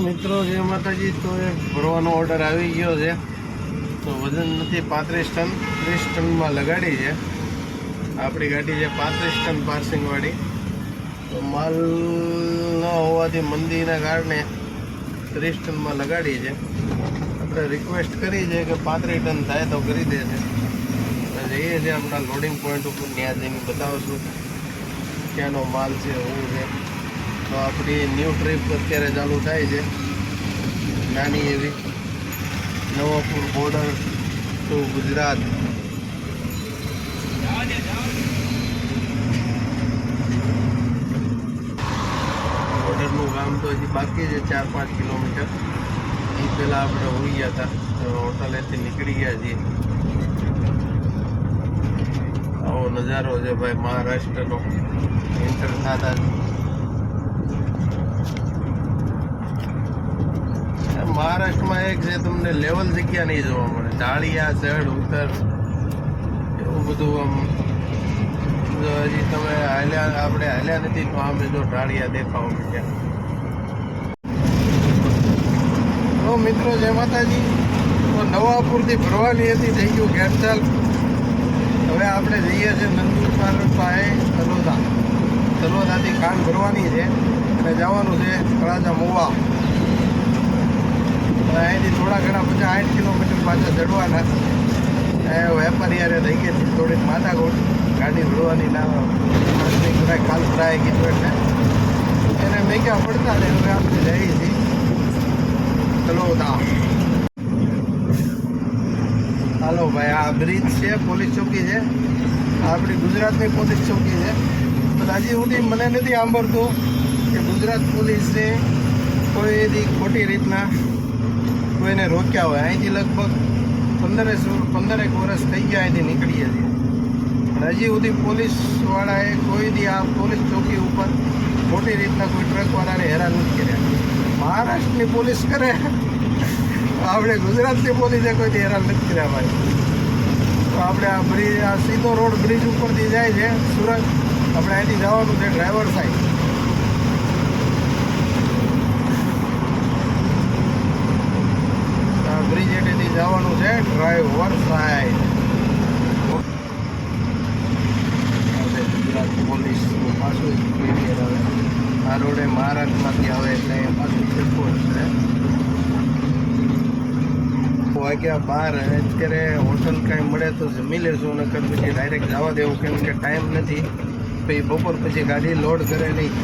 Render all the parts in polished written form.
મિત્રો જય માતાજી, તો એક ભરવાનો ઓર્ડર આવી ગયો છે. તો વજન નથી 35 ટન, 30 ટનમાં લગાડી છે. આપણી ગાડી છે 35 ટન પાર્સિંગવાળી. તો માલ ન હોવાથી મંદીના કારણે 30 ટનમાં લગાડી છે. આપણે રિક્વેસ્ટ કરી છે કે 35 ટન થાય તો કરી દે છે. જઈએ છીએ આપણા લોડિંગ પોઈન્ટ ઉપર, ત્યાં જઈને બતાવશું ક્યાંનો માલ છે, શું છે. તો આપણી ન્યૂ ટ્રીપ અત્યારે ચાલુ થાય છે, નાની એવી, નવાપુર બોર્ડર ટુ ગુજરાત. બોર્ડરનું કામ તો હજી બાકી છે, 4-5 કિલોમીટર. એ પહેલાં આપણે હોઈ ગયા હતા, હોટલેથી નીકળી ગયા છીએ. આવો નજારો છે ભાઈ મહારાષ્ટ્રનો એન્ટર થતા. મહારાષ્ટ્રમાં એક છે, તમને લેવલ જગ્યા નહીં જોવા મળે. ઢાળિયા ચઢ ઉતર એવું બધું. આમ જો હજી તમે આપણે હાલ્યા નથી તો આમ જો ઢાળિયા દેખાવા મળ્યા. તો મિત્રો જય માતાજી. તો નવાપુરથી ભરવાની હતી, થઈ ગયું કેન્સલ. હવે આપણે જઈએ છીએ નંદુરબાર પાસે તલોદાથી કાન ભરવાની છે અને જવાનું છે તળાજા મોવા. અહીંથી થોડા ઘણા 50-60 કિલોમીટર પાછા ચડવાના. વેપારી યારે થઈ ગઈ થોડીક માથાકૂટ, ગાડી ભરવાની ના કાલ ભરાય કીધું એટલે એને મેગ્યા પડતા ને. હવે આપણે જઈએ છીએ તલોદા. હાલો ભાઈ, આ બ્રિજ છે, પોલીસ ચોકી છે, આપણી ગુજરાતની પોલીસ ચોકી છે. પણ હજી સુધી મને નથી સાંભળતું કે ગુજરાત પોલીસે કોઈ ખોટી રીતના કોઈને રોક્યા હોય. અહીંથી લગભગ 15 વર્ષ થઈ ગયા અહીંથી નીકળીએ છીએ, પણ હજી સુધી પોલીસવાળાએ કોઈ દી આ પોલીસ ચોકી ઉપર ખોટી રીતના કોઈ ટ્રકવાળાને હેરાન નથી કર્યા. મહારાષ્ટ્રની પોલીસ કરે, આપણે ગુજરાતની પોલીસે કોઈ હેરાન નથી કર્યા ભાઈ. તો આપણે આ બ્રિજ, આ સીધો રોડ બ્રિજ ઉપરથી જાય છે સુરત. આપણે અહીંથી જવાનું છે ડ્રાઈવર સાઈડ. બ્રિજ એટેથી જવાનું છે ડ્રાઈવર સાઈડ. ગુજરાત પોલીસનું પાછું ક્લિયર આવે. આ રોડે મહારાષ્ટ્રમાંથી આવે એટલે પાછું ચેકપોસ્ટ છે. વાગ્યા 12. અત્યારે હોટલ કાંઈ મળે તો જમી લેશું, નકર પછી ડાયરેક્ટ જવા દેવું, કેમ કે ટાઈમ નથી. પછી બપોર પછી ગાડી લોડ કરે નહીં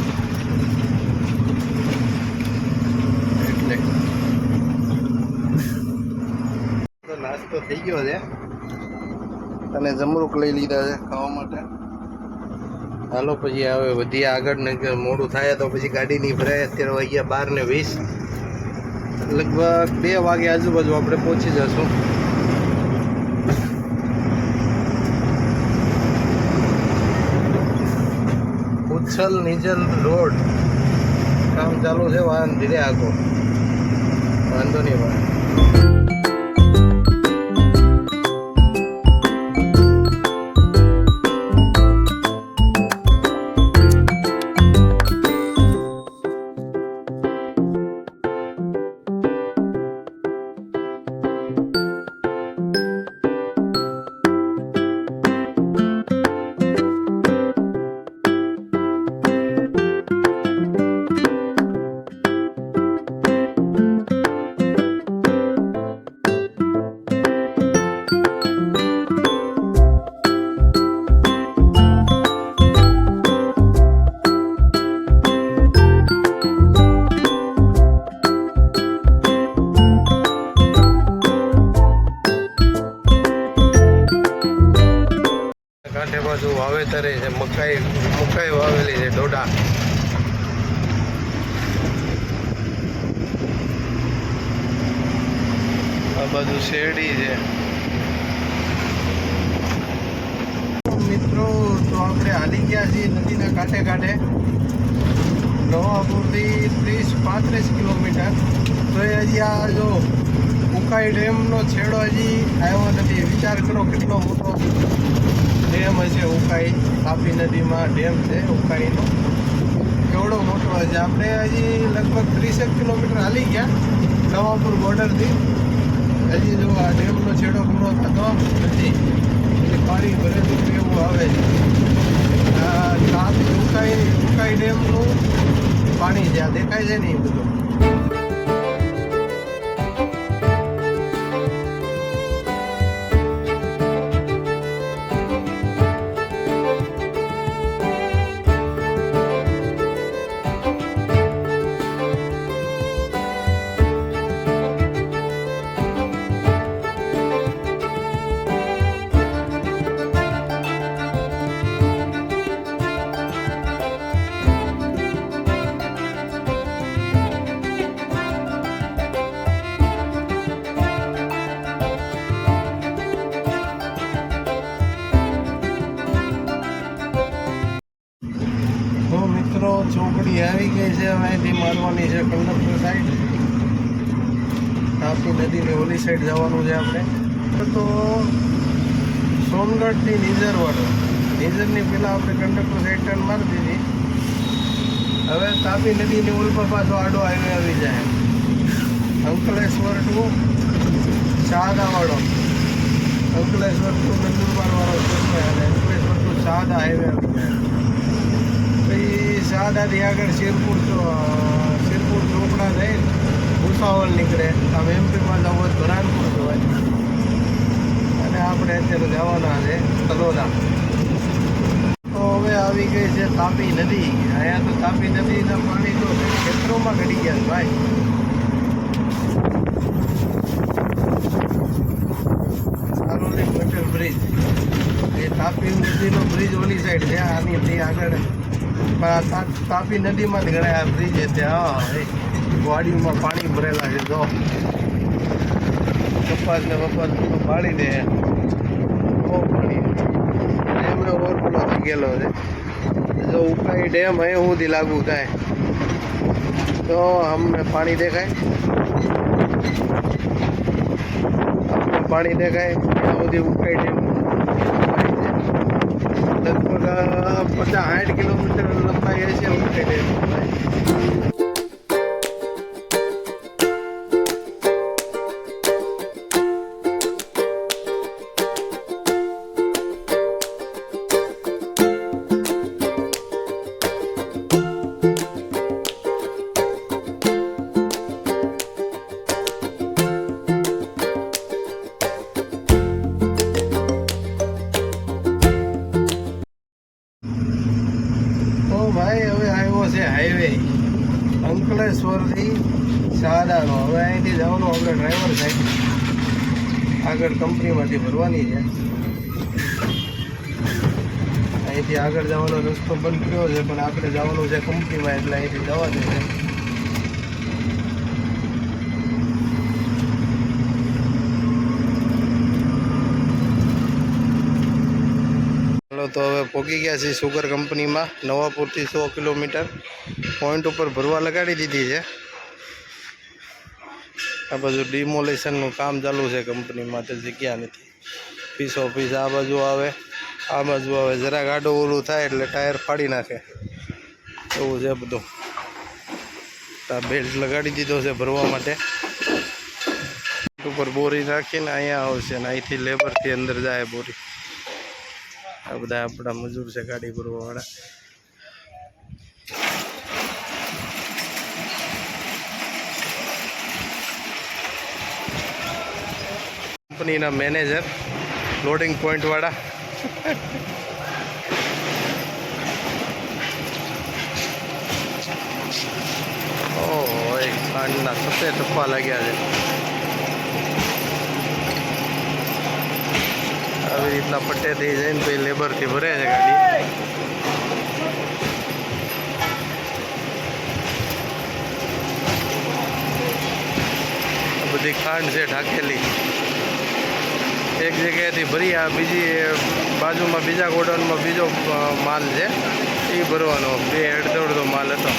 એટલે. તો નાસ્તો થઈ ગયો છે અને જમરૂક લઈ લીધા છે ખાવા માટે. હાલો પછી હવે વધી આગળ ને મોડું થાય તો પછી ગાડી નહીં ભરાય. અત્યારે વાગ્યા 12:20, લગભગ 2 વાગે આજુબાજુ આપણે પહોંચી જશું. ઉચ્છલ નિજલ રોડ કામ ચાલુ છે, વાહન ધીરે આગો, વાંધો નહીં ભાઈ. કાંઠે બાજુ વાવેતર છે, મકાઈ વાવેલી છે, ડોડા. આ બાજુ શેરડી છે. મિત્રો તો આપણે હાલી ગયા છીએ નદીના કાંઠે. નવાપુરથી 30-35 કિલોમીટર. તો એ હજી આ જો ઉકાઈ ડેમનો છેડો હજી આવ્યો નથી. વિચાર કરો કેટલો મોટો ડેમ હશે ઉકાઈ. તાપી નદીમાં ડેમ છે ઉકાઈનો, કેવડો મોટો હશે. આપણે હજી લગભગ 30 કિલોમીટર હાલી ગયા નવાપુર બોર્ડરથી. હજી જો આ ડેમનો છેડો પૂરો થતો નથી, એટલે પાણી ભરેલું એવું આવે છે. ઉકાઈ ડેમનું પાણી જ્યાં દેખાય છે ને એ બધું. ચોકડી આવી ગઈ છે. હવે અહીંથી મારવાની છે કંડક્ટર સાઈડ. તાપી નદીની ઓલી સાઈડ જવાનું છે આપણે. તો સોનગઢથી નિઝરવાળો, નિઝરની પહેલાં આપણે કંડક્ટર સાઈડ ટર્ન મારી દીધી. હવે તાપી નદીની ઓલ પર પાછો આડો હાઈવે આવી જાય. અંકલેશ્વર ટુ શાહદાવાળો, અંકલેશ્વર ટુ નંદુરબારવાળો છે અને અંકલેશ્વર ટુ શાહદા હાઈવે આવી જાય. શાહદાથી આગળ શેરપુર ચોપડા થઈ ભૂસાવલ નીકળે. આમ એમપીમાં જવું હોય ધરાનપુર જવાય. અને આપણે અત્યારે જવાના છે તલોદા. તો હવે આવી ગઈ છે તાપી નદી. અહીંયા તો તાપી નદીના પાણી તો ખેતરોમાં ઘડી ગયા છે ભાઈ. સારોલી ગટર બ્રિજ, એ તાપી નદીનો બ્રિજ ઓલી સાઈડ છે. આની આગળ તાપી નદીમાં જ ગણાય આ બ્રિજ છે. ત્યાં વાડીમાં પાણી ભરેલા છે. જો કપાસ ને વપાસ પાડી દે બહુ પાણી. ડેમને ઓવરફ્લો થઈ ગયેલો છે. જો ઉકાઈ ડેમ અહીં સુધી લાગુ થાય તો અમને પાણી દેખાય, આપણે પાણી દેખાય ત્યાં સુધી ઉકાઈ ડેમ લગભગ 50-60 કિલોમીટર લંબાઈ હશે ઉકાઈ ડેમ. ભાઈ હવે આવ્યો છે હાઈવે અંકલેશ્વરથી શાહદાનો. હવે અહીંથી જવાનું આપણે ડ્રાઈવર સાઈડ આગળ કંપનીમાંથી ભરવાની છે. અહીંથી આગળ જવાનો રસ્તો બંધ કર્યો છે, પણ આપણે જવાનું છે કંપનીમાં, એટલે અહીંથી જવાનું છે. તો હવે પહોંચી ગયા છીએ સુગર કંપનીમાં. નવાપુરથી 100 કિલોમીટર પોઈન્ટ ઉપર ભરવા લગાડી દીધી છે. આ બાજુ ડિમોલેશનનું કામ ચાલુ છે કંપનીમાં, તો જગ્યા નથી. પીસો પીસ આ બાજુ આવે, આ બાજુ આવે. જરાક આડો ઓલું થાય એટલે ટાયર ફાડી નાખે એવું છે બધું. આ બેલ્ટ લગાડી દીધો છે ભરવા માટે. ઉપર બોરી નાખીને અહીંયા આવશે ને અહીંથી લેબરથી અંદર જાય બોરી. આ બધા આપણા મજૂર છે ગાડી ભરવાવાળા. કંપનીના મેનેજર, લોડિંગ પોઈન્ટ વાળા. ઓહો, ખાંડના સફેદ ટપ્પા લાગ્યા છે. આવી રીતના પટ્ટેથી જઈને પછી લેબરથી ભરે છે ગાડી. બધી ખાંડ છે ઢાંકેલી. એક જગ્યાએથી ભરી આ બીજી બાજુમાં બીજા ગોડાઉનમાં બીજો માલ છે એ ભરવાનો. 2 અડધો માલ હતો.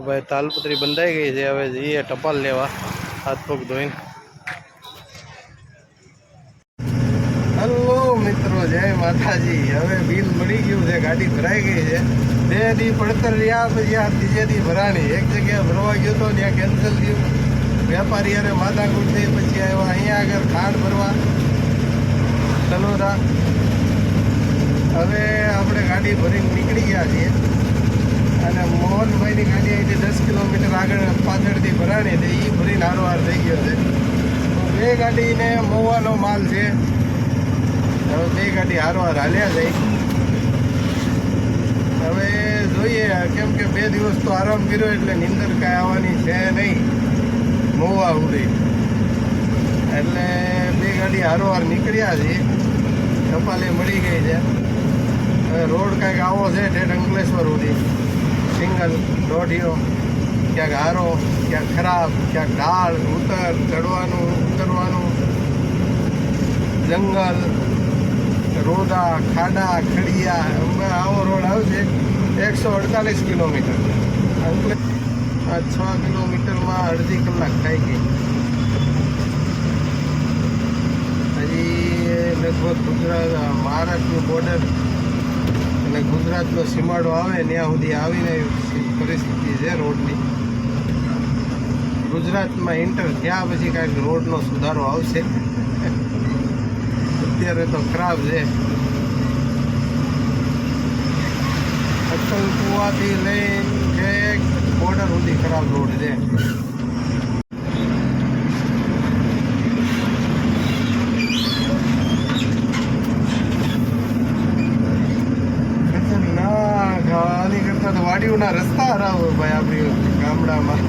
ભાઈ તાલપત્રી બંધાઈ ગઈ છે, હવે જઈએ ટપાલ લેવા હાથ પગ ધોઈને. હલો મિત્રો, જય માતાજી. હવે બિલ મળી ગયું છે, ગાડી ભરાઈ ગઈ છે. 2 દી પડતર રહ્યા, પછી આ 3જે દી ભરાણી. એક જગ્યાએ ભરવા ગયો તો ત્યાં કેન્સલ થયું. વેપારી અરે માથાકૂટ થઈ, પછી આવ્યા અહીંયા આગળ ખાંડ ભરવા તલોરા. હવે આપણે ગાડી ભરીને નીકળી ગયા છીએ અને મોહનભાઈની ગાડી અહીંથી 10 કિલોમીટર આગળ પાછળથી ભરાણી હતી, એ ભરીને હારોહાર થઈ ગયો છે. 2 ગાડીને મોવાનો માલ છે. હવે 2 ગાડી હારોહાર હાલ્યા જાય. હવે જોઈએ, કેમ કે 2 દિવસ તો આરામ કર્યો એટલે નીંદર કાંઈ આવવાની છે નહીં મોવા ઉડી. એટલે 2 ગાડી હારોહાર નીકળ્યા છીએ. ટપાલે મળી ગઈ છે. હવે રોડ કાંઈક આવો છે ઠેઠ અંકલેશ્વર સુધી, સિંગલ દોઢિયો, ક્યાંક હારો, ક્યાંક ખરાબ, ક્યાંક ઢાળ, ચડવાનું ઉતરવાનું, જંગલ, રોડા, ખાડા, ખડિયા, આવો રોડ આવશે. 148 કિલોમીટર. આ 6 કિલોમીટરમાં અડધી કલાક થઈ ગઈ. હજી લગભગ ગુજરાત મહારાષ્ટ્રનું બોર્ડર અને ગુજરાતનો સીમાડો આવે ત્યાં સુધી આવીને પરિસ્થિતિ છે રોડની. ગુજરાતમાં એન્ટર થયા પછી કાંઈક રોડનો સુધારો આવશે. અત્યારે તો ખરાબ છે. અક્કલકુવાથી લઈને બોર્ડર સુધી ખરાબ રોડ છે. ખતરનાક. આની કરતા તો વાડીઓના રસ્તા ખરાબ હોય ભાઈ આપણી ગામડામાં.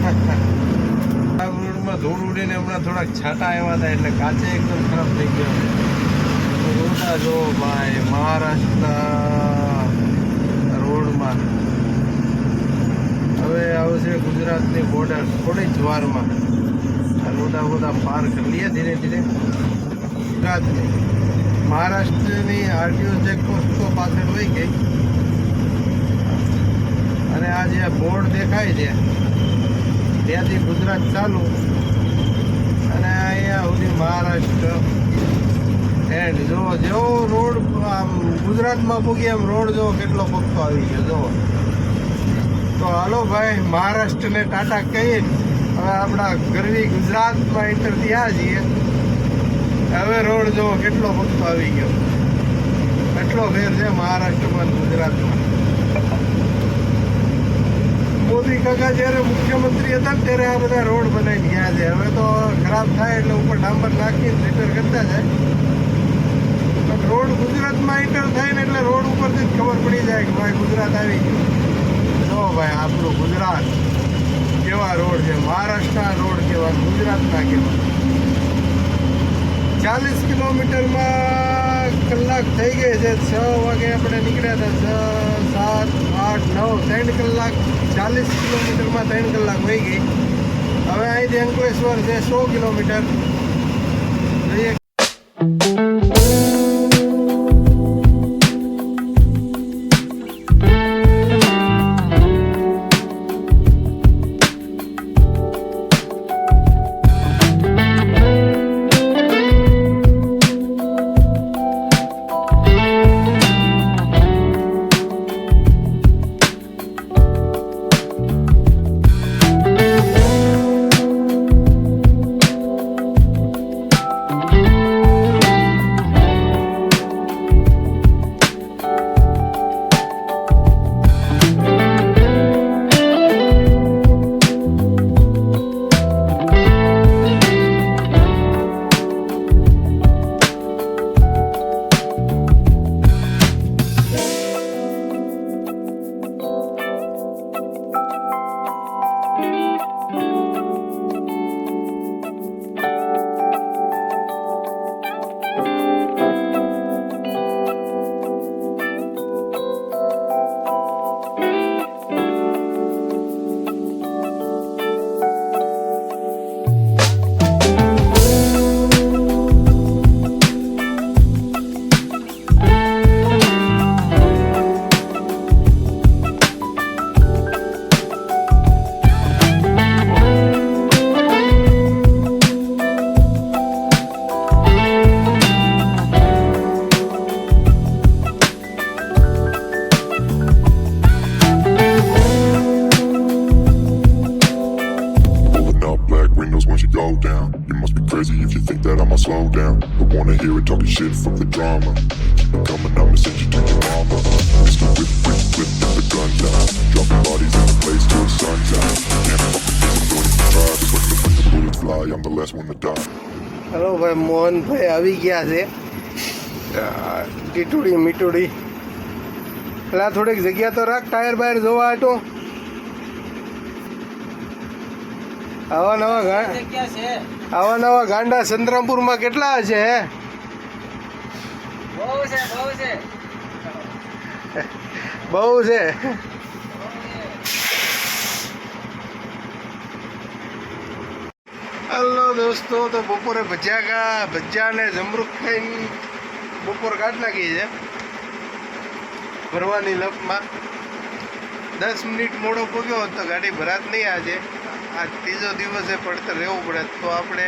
આ રોડમાં ધૂળ ઉડીને હમણાં થોડાક છાંટા આવ્યા હતા એટલે કાચે એકદમ ખરાબ થઈ ગયો. રોડા જો ભાઈ, મહારાષ્ટ્ર રોડમાં. હવે આવશે ગુજરાતની બોર્ડર થોડી જ વારમાં. રોડા બોડા પાર કરી લઈએ ધીરે ધીરે. ગુજરાતની મહારાષ્ટ્રની આરટીઓ ચેકપોસ્ટ તો પાછળ વહી ગઈ અને આ જે બોર્ડ દેખાય છે ત્યાંથી ગુજરાત ચાલુ અને અહીંયા સુધી મહારાષ્ટ્ર એન્ડ. જો જેવો રોડ આમ ગુજરાતમાં પૂગી એમ રોડ જો કેટલો પગતો આવી ગયો જો. તો હાલો ભાઈ, મહારાષ્ટ્રને ટાટા કહીને હવે આપણા ગરવી ગુજરાતમાં એન્ટર થયા છીએ. હવે રોડ જો કેટલો પગતો આવી ગયો. એટલો ફેર છે મહારાષ્ટ્રમાં ગુજરાતમાં. મોદી કાકા જ્યારે મુખ્યમંત્રી હતા ત્યારે આ બધા રોડ બનાવીને ગયા છે. હવે તો ખરાબ થાય એટલે ઉપર ડાંબર નાખીને રિપેર કરતા જાય. પણ રોડ ગુજરાતમાં એન્ટર થાય ને એટલે રોડ ઉપરથી જ ખબર પડી જાય કે ભાઈ ગુજરાત આવી ગયું. જો ભાઈ આપણું ગુજરાત કેવા રોડ છે, મહારાષ્ટ્રના રોડ કેવા, ગુજરાતના કેવા. 40 કિલોમીટરમાં કલાક થઈ ગઈ છે. 6 વાગે આપણે નીકળ્યા હતા. 6, 7, 8, 9 3 કલાક. 40 કિલોમીટરમાં 3 કલાક વહી ગઈ. હવે અહીંથી અંકલેશ્વર છે 100 કિલોમીટર. જોઈએ. crazy if you think that I'ma slow down. But wanna hear it talking shit from the drama. Keep it coming, I'ma send you to your mama. Mr. Whip, whip, whip, get the gun down. Dropping bodies in the place till the sun's out. Can't fuck with this, I'm doing it for pride. Just when the bullets fly, I'm the last one to die. Hello ભાઈ, મોહનભાઈ આવી ગયા છે. ટીટુડી મીટુડી એટલે થોડીક જગ્યા તો રાખ tyre બાયર જોવા હાટો. આવા નવા ગાંડા સંતરામપુરમાં કેટલા હશે? બહુ છે. હલો દોસ્તો, તો બપોરે ભજીયા ને જમરૂખ ખાઈને બપોર કાઢ નાખી છે ભરવાની લપમાં. 10 મિનિટ મોડો પગ્યો હોત તો ગાડી ભરાત નહીં. આજે આ ત્રીજો દિવસે પડતર રહેવું પડે તો આપણે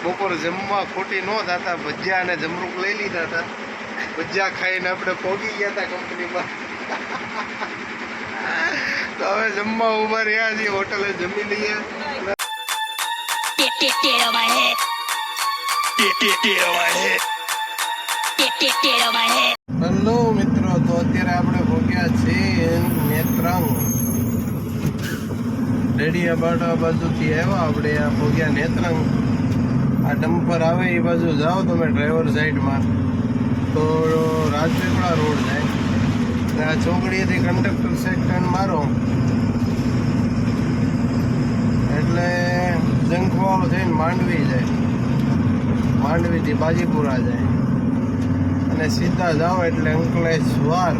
બપોર જમવા ખોટી ન થતા. ભજીયા અને જમરૂખ લઈ લીધા હતા. ભજીયા ખાઈને આપણે પહોંચી ગયા હતા કંપનીમાં. તો હવે જમવા ઉભા રહ્યા છીએ, હોટલે જમી લઈએ. Get on my head. Get on my head. Get on my head. Hello મિત્રો, તો અત્યારે આપણે પહોંચ્યા છીએ નેત્રંગ. ડેડિયાપાડા બાજુથી આવ્યા આપણે, આ પહોંચ્યા નેત્રંગ. આ ડમ્પર આવે એ બાજુ જાઓ તમે ડ્રાઈવર સાઈડમાં તો રાજપીપળા રોડ જાય. અને આ ચોકડીએથી કંડક્ટર સાઈડ ટર્ન મારો એટલે જંખવાળો થઈને માંડવી જાય. માંડવીથી બાજીપુરા જાય અને સીધા જાઓ એટલે અંકલેશ્વર.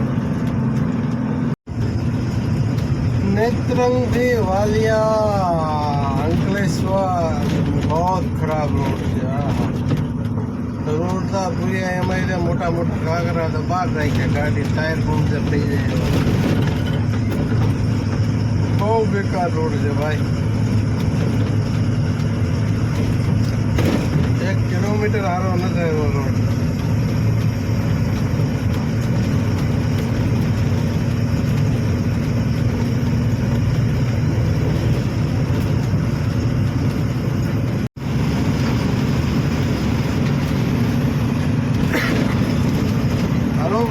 नेत्रंगी वालिया अंकलेश्वर बहुत खराब रोड છે. રોડ તો પૂરી અમારે મોટા મોટા કાંકરા તો બહાર રાખ્યા, ગાડી ટાયર પંક્ચર થઈ જાય. બહુ બેકાર રોડ છે ભાઈ. 1 કિલોમીટર સારો નથી એવો રોડ.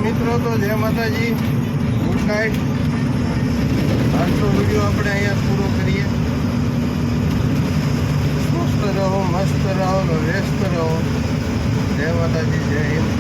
મિત્રો, તો જય માતાજી, ગુડ નાઇટ. આજનો વિડીયો આપણે અહીંયા પૂરો કરીએ. સ્વસ્થ રહો, મસ્ત રહો, વ્યસ્ત રહો. જય માતાજી, જય હિન્દ.